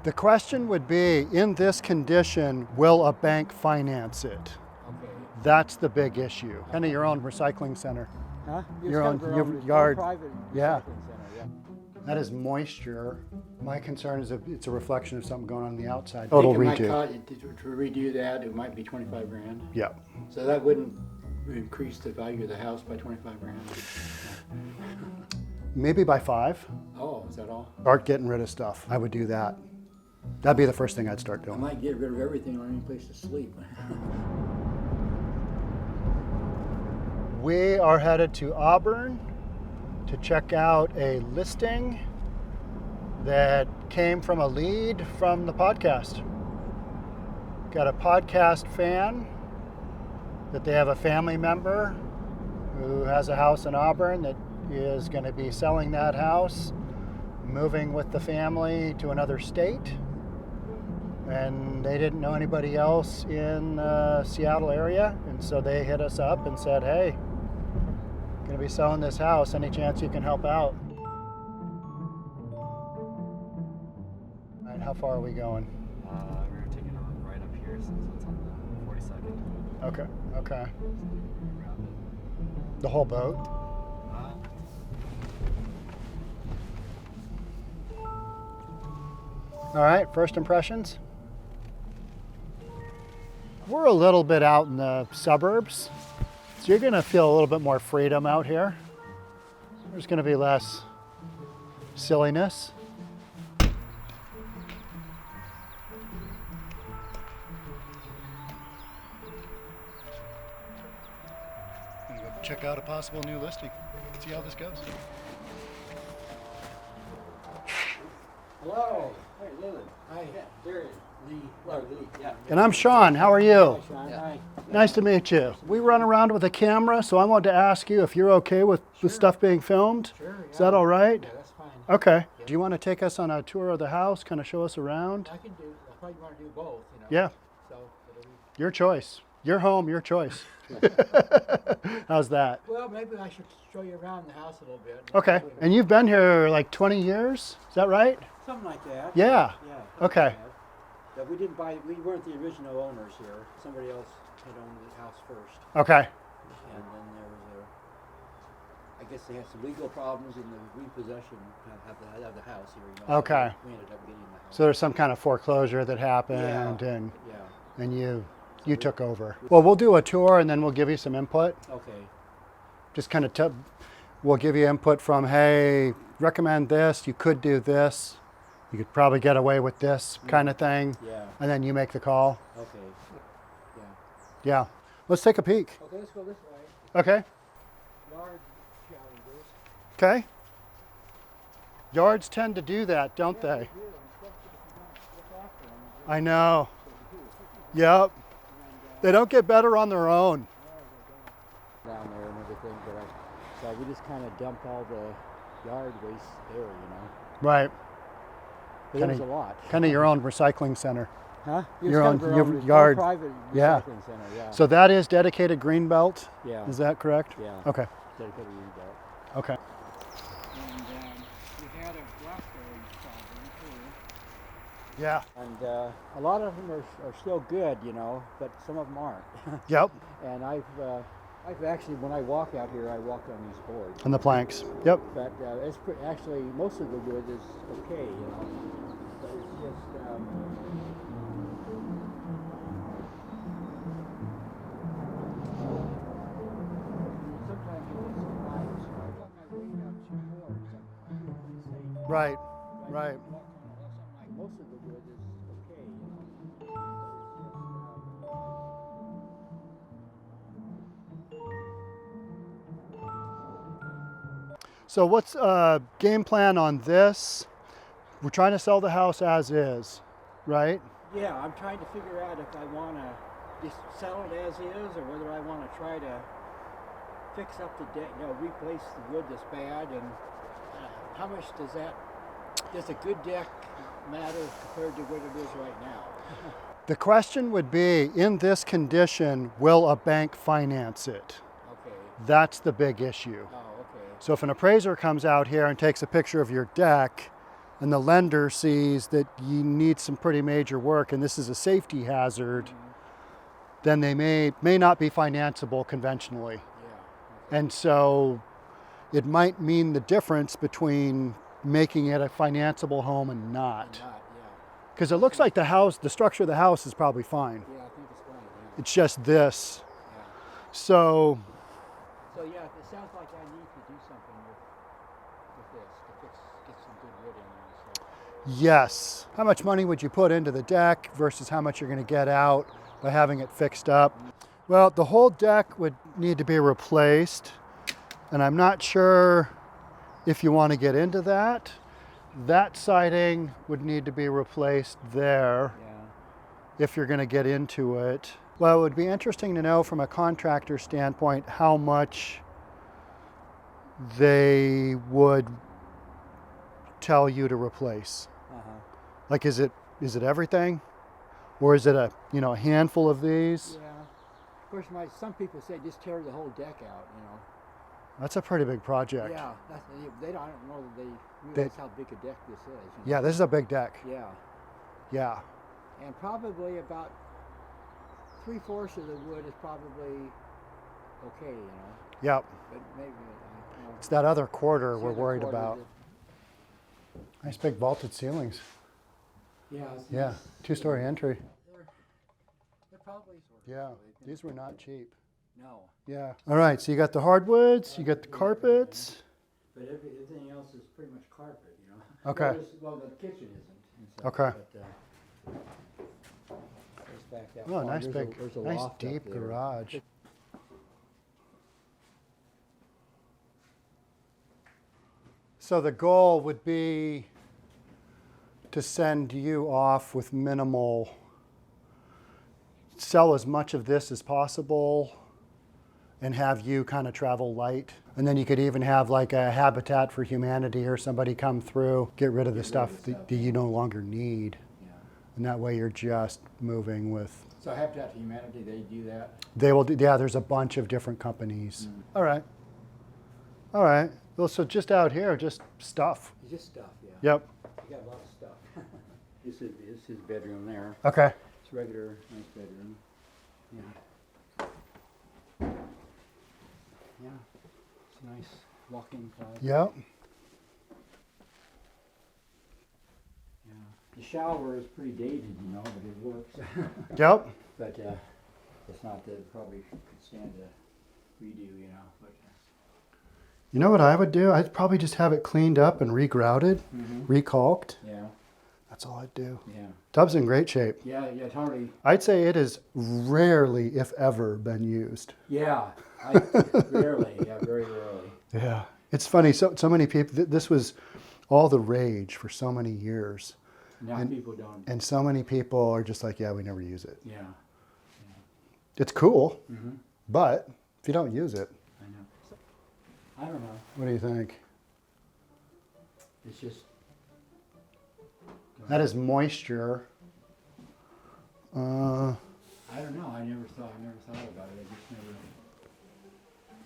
The question would be, in this condition, will a bank finance it? Okay. That's the big issue. Kind of your own recycling center. Huh? Your It's own kind of your yard. private Yeah. recycling center, yeah. That is moisture. My concern is if it's a reflection of something going on the outside. I Total think it might redo. cost you to redo that, it might be 25 grand. Yeah. So that wouldn't increase the value of the house by 25 grand. Maybe by 5. Oh, is that all? Start getting rid of stuff. I would do that. That'd be the first thing I'd start I doing. might get rid of everything or any place to sleep. We are headed to Auburn to check out a listing that came from a lead from the podcast. Got a podcast fan that they have a family member who has a house in Auburn that is going to be selling that house, moving with the family to another state. And they didn't know anybody else in the Seattle area, and so they hit us up and said, hey, going to be selling this house, any chance you can help out? All right, how far are we going? We're taking a right up here, so it's on the 42nd. Okay, okay. Around it. The whole boat? All right, first impressions? We're a little bit out in the suburbs, so you're gonna feel a little bit more freedom out here. There's gonna be less silliness. I'm gonna go check out a possible new listing. See how this goes. Hello. Hey, Lily. Hi. Yeah, Darian. Lee. Well, Lee. Yeah. And I'm Sean, how are you? Hi, Sean. Hi. Nice to meet you. We run around with a camera, so I wanted to ask you if you're okay with the stuff being filmed. Sure. Yeah. Is that all right? Yeah, that's fine. Okay. Do you want to take us on a tour of the house, kind of show us around? I can do. I probably want to do both. You know. Yeah, So. It'll your choice. Your home, your choice. How's that? Well, maybe I should show you around the house a little bit. Okay. And you've been here like 20 years? Is that right? Something like that. Yeah. Yeah. something Okay. like that. But we didn't buy. We weren't the original owners here. Somebody else had owned the house first, Okay. and then there was a. I guess they had some legal problems in the repossession of the house here. You know, so Okay. we ended up getting the house. So there's some kind of foreclosure that happened, Yeah. and Yeah. you took over. Well, we'll do a tour and then we'll give you some input. Okay. Just kind of we'll give you input from, hey, recommend this, you could do this, you could probably get away with this kind of thing, Yeah. and then you make the call. Okay. Yeah. Yeah. Let's take a peek. Okay, let's go this way. Okay. Yard challenges. Okay. Yards tend to do that, don't they? Yeah, especially if you don't look after them. I know. Yep. They don't get better on their own. Down there and everything, so we just kind of dumped all the yard waste there, you know. Right. But it was a lot. Kind of your own recycling center. Huh? Your It's own- kind of your our yard. private Yeah. recycling center, yeah. So that is dedicated green belt. Yeah. Is that correct? Yeah. Okay. Dedicated rebuilt. Okay. And we had a blackberry problem too. Yeah. And a lot of them are still good, you know, but some of them aren't. Yep. And I've actually, when I walk out here, I walk on these boards. And the planks. Yep. But it's actually, most of the wood is okay, you know. But it's just, sometimes you get surprised. I got my weight on 2 boards. I'm pretty safe. Right. Right. Walk on the left side. Most of the wood is okay, you know. So what's game plan on this? We're trying to sell the house as is, right? Yeah, I'm trying to figure out if I want to just sell it as is, or whether I want to try to fix up the deck, you know, replace the wood that's bad, and how much does a good deck matter compared to what it is right now? The question would be, in this condition, will a bank finance it? Okay. That's the big issue. Oh, okay. So if an appraiser comes out here and takes a picture of your deck, and the lender sees that you need some pretty major work and this is a safety hazard, then they may not be financeable conventionally. Yeah. And so it might mean the difference between making it a financeable home and not. Yeah. Because it looks like the structure of the house is probably fine. Yeah, I think it's fine. Yeah. It's just this. Yeah. So So yeah, it sounds like I need to do something with this to get some good wood in there. So. yes. How much money would you put into the deck versus how much you're going to get out by having it fixed up? Well, the whole deck would need to be replaced, and I'm not sure if you want to get into that. That siding would need to be replaced there Yeah. if you're going to get into it. Well, it would be interesting to know from a contractor standpoint how much they would tell you to replace. Like, is it everything, or is it a handful of these? Yeah. Of course, some people say just tear the whole deck out. That's a pretty big project. Yeah. I don't know that they realize how big a deck this is. Yeah, this is a big deck. Yeah. Yeah. And probably about 3/4 of the wood is probably okay. Yep. But maybe. It's that other quarter It's we're the other worried quarter about. Nice big vaulted ceilings. Yeah. Yeah, 2-story entry. They're probably. Yeah, these were not cheap. No. Yeah. All right, so you got the hardwoods, you got the carpets. But everything else is pretty much carpet. Okay. Well, the kitchen isn't. Okay. But, goes back that Oh, far. nice There's big, there's a nice loft up deep there. garage. So the goal would be to send you off with minimal, sell as much of this as possible and have you kind of travel light. And then you could even have like a Habitat for Humanity or somebody come through, get rid of the stuff that you no longer need. Yeah. And that way you're just moving with. So Habitat for Humanity, they do that? They will do, yeah, there's a bunch of different companies. All right. All right. Well, so just out here, just stuff. It's just stuff, yeah. Yep. You got a lot of stuff. This is his bedroom there. Okay. It's a regular, nice bedroom. Yeah. Yeah. It's a nice walk-in closet. Yep. Yeah. The shower is pretty dated, but it works. Yep. But it's not that it probably could stand a redo, But, You know what I would do? I'd probably just have it cleaned up and regrouted, recalked. yeah, That's all I'd do. yeah. Tub's in great shape. Yeah, it's hardly. I'd say it has rarely, if ever, been used. Yeah, rarely. Yeah, very rarely. Yeah. It's funny, so many people, this was all the rage for so many years. Now people don't. And so many people are just like, yeah, we never use it. Yeah, It's cool, but if you don't use it, I know. I don't know. what do you think? It's just. That is moisture. I don't know. I never thought about it. I just never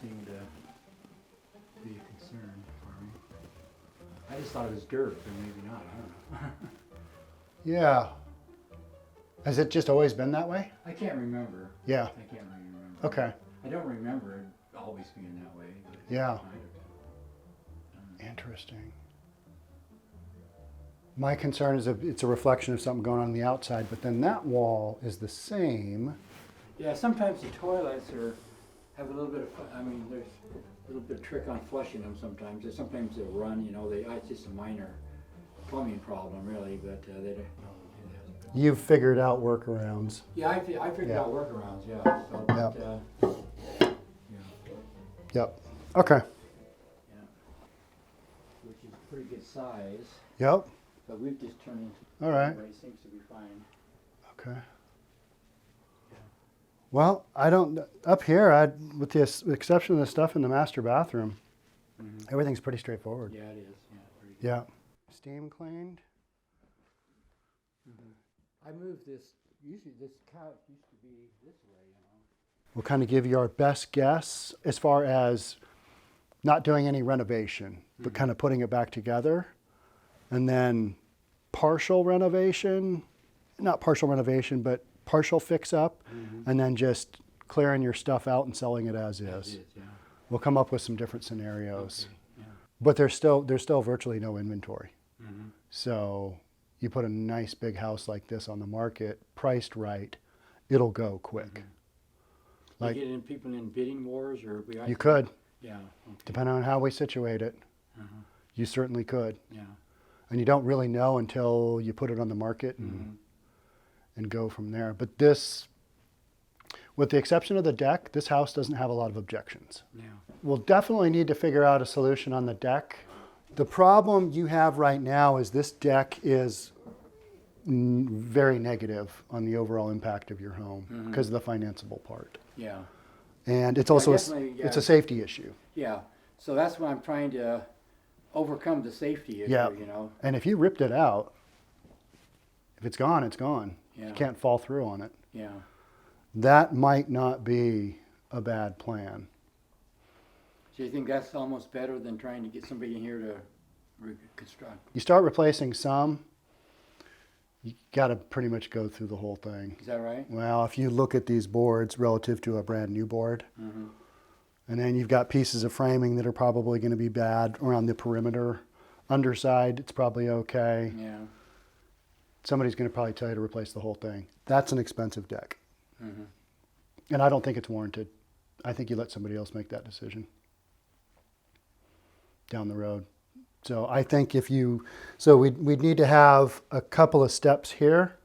seemed to be a concern for me. I just thought it was dirt, but maybe not. I don't know. Yeah. Has it just always been that way? I can't remember. Yeah. I can't really remember. Okay. I don't remember it always being that way. But Yeah. it might have been. Interesting. My concern is it's a reflection of something going on the outside, but then that wall is the same. Yeah, sometimes the toilets have a little bit of. There's a little bit of trick on flushing them. Sometimes they'll run. It's just a minor plumbing problem, really. But they don't. You've figured out workarounds. Yeah, I figured Yeah. out workarounds. Yeah. So, Yep. yeah. Yep. Okay. Yeah. Which is a pretty good size, Yep. but we've just turned. All right. Everybody seems to be fine. Okay. Well, I don't, up here, with the exception of the stuff in the master bathroom, everything's pretty straightforward. Yeah, it is. Yeah, pretty good. Yeah. Steam cleaned. I moved this. Usually, this couch used to be this way. We'll kind of give you our best guess as far as not doing any renovation, but kind of putting it back together. and then partial renovation, not partial renovation, but partial fix up, and then just clearing your stuff out and selling it as is. Yeah. We'll come up with some different scenarios, Okay, yeah. but there's still virtually no inventory. Mm-hmm. So you put a nice big house like this on the market, priced right, it'll go quick. Like, you get in people in bidding wars, or You could, Yeah. Okay. depending on how we situate it. Uh-huh. You certainly could. Yeah. And you don't really know until you put it on the market and go from there. But this, with the exception of the deck, this house doesn't have a lot of objections. Yeah. We'll definitely need to figure out a solution on the deck. The problem you have right now is this deck is very negative on the overall impact of your home because of the financeable part. Yeah. And it's also definitely, it's a safety issue. Yeah. So that's why I'm trying to overcome the safety issue, Yeah. you know. And if you ripped it out, if it's gone, it's gone. Yeah. You can't fall through on it. Yeah. That might not be a bad plan. So you think that's almost better than trying to get somebody in here to reconstruct? You start replacing some, you got to pretty much go through the whole thing. Is that right? Well, if you look at these boards relative to a brand new board, and then you've got pieces of framing that are probably going to be bad around the perimeter. Underside, it's probably okay. Yeah. Somebody's going to probably tell you to replace the whole thing. That's an expensive deck. Mm-hmm. And I don't think it's warranted. I think you let somebody else make that decision down the road. So I think we'd need to have a couple of steps here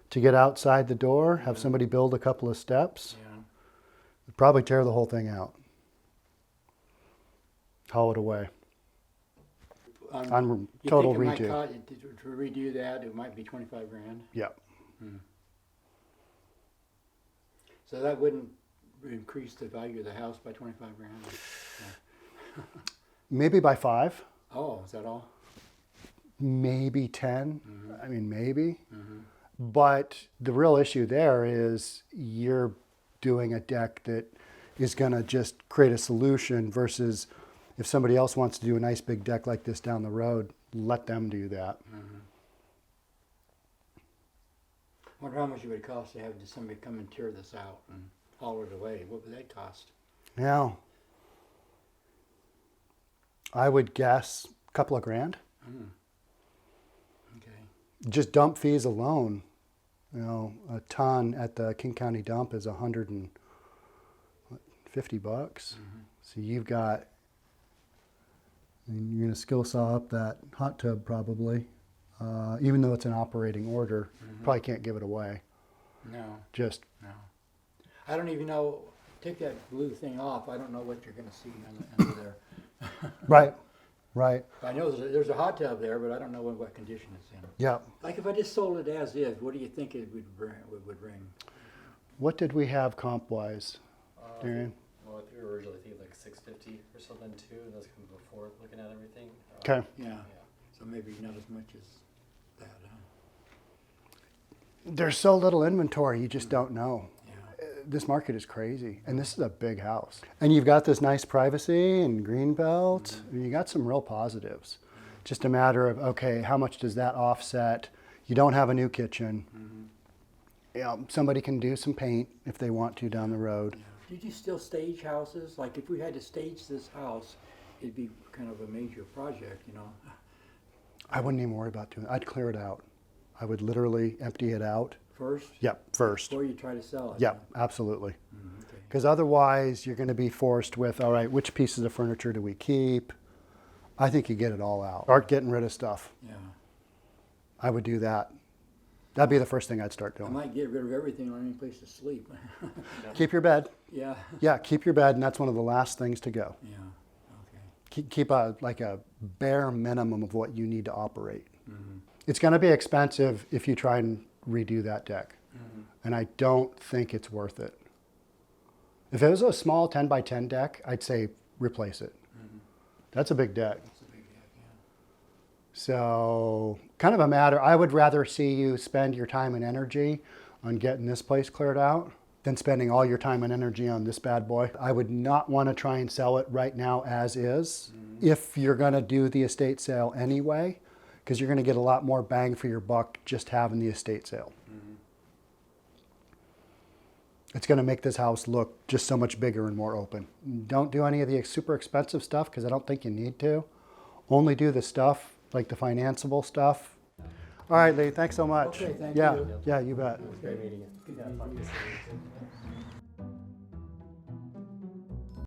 to get outside the door, have somebody build a couple of steps. Yeah. Probably tear the whole thing out. Haul it away. On You total think it might redo. cost, to redo that, it might be 25 grand? Yeah. So that wouldn't increase the value of the house by 25 grand? Maybe by 5, Oh, is that all? maybe 10. I mean, maybe. But the real issue there is you're doing a deck that is going to just create a solution versus if somebody else wants to do a nice big deck like this down the road, let them do that. I wonder how much it would cost to have somebody come and tear this out and haul it away. What would that cost? Now, I would guess a couple of grand. Okay. Just dump fees alone, a ton at the King County dump is $150. So you're going to skill saw up that hot tub probably, even though it's an operating order. Probably can't give it away. No. Just I don't even know. Take that blue thing off. I don't know what you're going to see under there. right. I know there's a hot tub there, but I don't know what condition it's in. Yeah. Like if I just sold it as is, what do you think it would bring? What did we have comp wise, Darren? Well, I think we were originally thinking like 650 or something too, and that's kind of before looking at everything. Okay. Yeah. So maybe not as much as that, huh? There's so little inventory, you just don't know. Yeah. This market is crazy, and this is a big house. And you've got this nice privacy and green belt. I mean, you got some real positives. Just a matter of, okay, how much does that offset? You don't have a new kitchen. Somebody can do some paint if they want to down the road. Did you still stage houses? Like if we had to stage this house, it'd be kind of a major project, you know? I wouldn't even worry about doing it. I'd clear it out. I would literally empty it out. First? Yep, first. Before you try to sell it? Yep, absolutely. Okay. Because otherwise, you're going to be forced with, all right, which pieces of furniture do we keep? I think you get it all out. Start getting rid of stuff. Yeah. I would do that. That'd be the first thing I'd start I doing. might get rid of everything or any place to sleep. Keep your bed. Yeah. Yeah, keep your bed, and that's one of the last things to go. Yeah. Okay. Keep a bare minimum of what you need to operate. It's going to be expensive if you try and redo that deck, and I don't think it's worth it. If it was a small 10 by 10 deck, I'd say replace it. That's a big deck. That's a big deck, yeah. So kind of a matter, I would rather see you spend your time and energy on getting this place cleared out than spending all your time and energy on this bad boy. I would not want to try and sell it right now as is if you're going to do the estate sale anyway, because you're going to get a lot more bang for your buck just having the estate sale. It's going to make this house look just so much bigger and more open. Don't do any of the super expensive stuff because I don't think you need to. Only do the stuff, like the financeable stuff. All right, Lee, thanks so much. Okay, thank yeah, you. Yeah, you bet. Great meeting you. Yeah, talk to you soon.